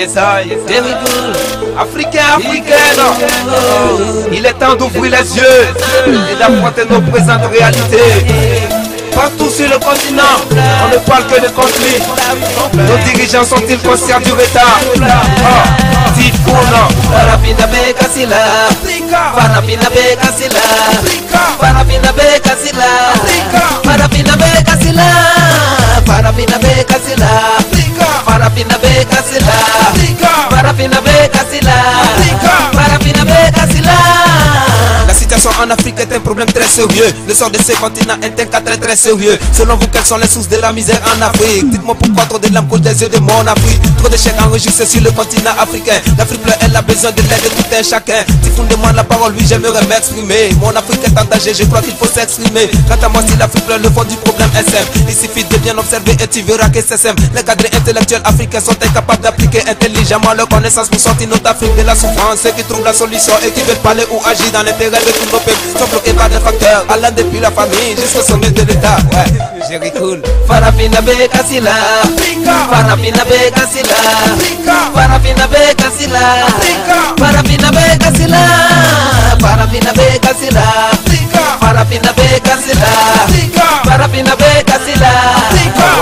Yes, I. Very good. Africain, africaine. Il est temps d'ouvrir les yeux et d'affronter nos présents de réalité. Partout sur le continent, on ne parle que de conflit. Nos dirigeants sont-ils conscients du retard? Tifuna Farafina beka sila Farafina beka sila Farafina beka sila Farafina beka sila Farafina beka sila Farafina beka sila Farafina beka sila Farafina beka sila. La situation en Afrique est un problème très sérieux. Le sort de ce continent est un cas très très sérieux. Selon vous, quelles sont les sources de la misère en Afrique? Dites-moi pourquoi trop de larmes coulent des yeux de mon Afrique. Trop de chèques enregistrés sur le continent africain. L'Afrique pleure, elle a besoin de l'aide de tout un chacun. Diffondez-moi la parole, oui j'aimerais m'exprimer. Mon Afrique est en danger, je crois qu'il faut s'exprimer. Quant à moi, si l'Afrique pleure, le fond du problème est simple. Il suffit de bien observer et tu verras que c'est simple. Les cadres intellectuels africains sont incapables d'appliquer intelligemment leur connaissance pour sortir notre Afrique de la souffrance. Ceux qui trouvent la solution et qui veulent parler ou agir dans l'intérêt de tous nos peuples sont bloqués par des facteurs allant depuis la famille jusqu'au sommet de l'État. Ouais, j'ai cool. Farafina beka sila Farafina beka sila Farafina beka sila Farafina beka sila Farafina beka sila Farafina beka sila Farafina beka sila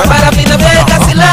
Farafina beka sila.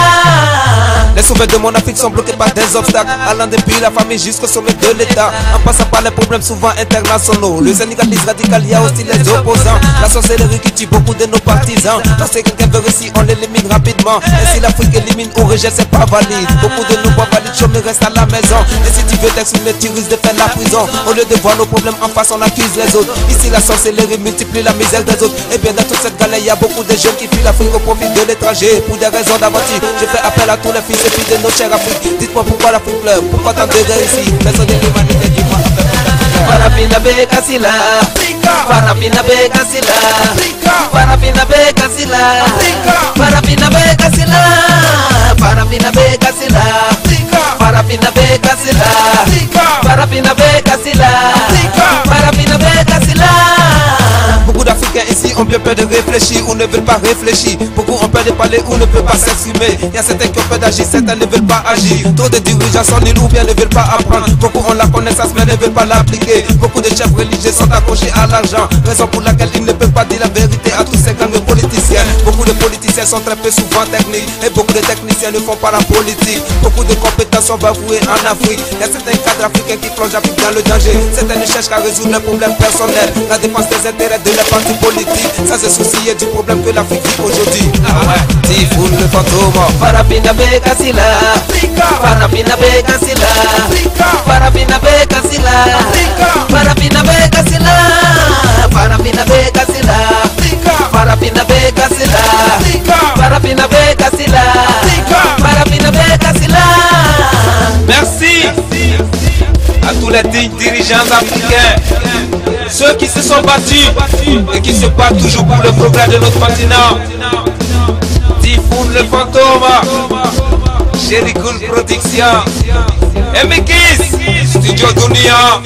Les sommets de mon Afrique sont bloqués par des obstacles allant depuis la famille jusqu'au sommet de l'État, en passant par les problèmes souvent internationaux. Le syndicalisme radical, il y a aussi les opposants. La sorcellerie qui tue beaucoup de nos partisans. Lorsque quelqu'un veut réussir, on l'élimine rapidement. Et si l'Afrique élimine ou rejette, c'est pas valide. Beaucoup de nos pas valides, chômeurs restent à la maison. Et si tu veux t'exprimer, tu risques de faire la prison. Au lieu de voir nos problèmes en face, on accuse les autres. Ici la sorcellerie multiplie la misère des autres. Et bien dans toute cette galère, il y a beaucoup de jeunes qui fuient l'Afrique au profit de l'étranger. Pour des raisons d'aventure, je fais appel à tous les fils et filles de nos chers Afrique. Dites-moi pourquoi l'Afrique pleure, pourquoi tant de guerres ici? Personne de l'humanité, dis-moi. Farafina beka sila Farafina beka sila Farafina beka sila Farafina beka sila Farafina beka sila Farafina beka sila Farafina beka sila Farafina beka sila. Beaucoup d'Africains ici ont bien peur de réfléchir ou ne veulent pas réfléchir. Beaucoup ont peur de parler ou ne peuvent pas s'exprimer. Il y a certains qui ont peur d'agir, certains ne veulent pas agir. Trop de dirigeants sont nuls ou bien ne veulent pas apprendre. Beaucoup ont la connaissance mais ne veulent pas l'appliquer. Beaucoup de chefs religieux sont accrochés à l'argent, raison pour laquelle ils ne peuvent pas dire la vérité à tous ces gangs politiciens. Beaucoup de politiciens sont très peu souvent techniques et beaucoup de techniciens ne font pas la politique. Beaucoup de compétences sont bafouées en Afrique. Il y a certains cadres africains qui plongent l'Afrique dans le danger. Certains ne cherchent qu'à résoudre leurs problèmes personnels, la défense des intérêts de leurs partis politiques, sans se soucier du problème que l'Afrique vit aujourd'hui. Ah ouais, Tifuna le fantôme. Farafina beka sila Farafina beka sila Farafina beka sila Farafina beka sila Farafina beka sila Farafina beka sila Farafina beka sila Farafina beka sila. Merci à tous les dignes dirigeants africains, ceux qui se sont battus et qui se battent toujours pour le progrès de notre continent. Tifuna le fantôme, Jerry Cool Production, MX Studio Dunia.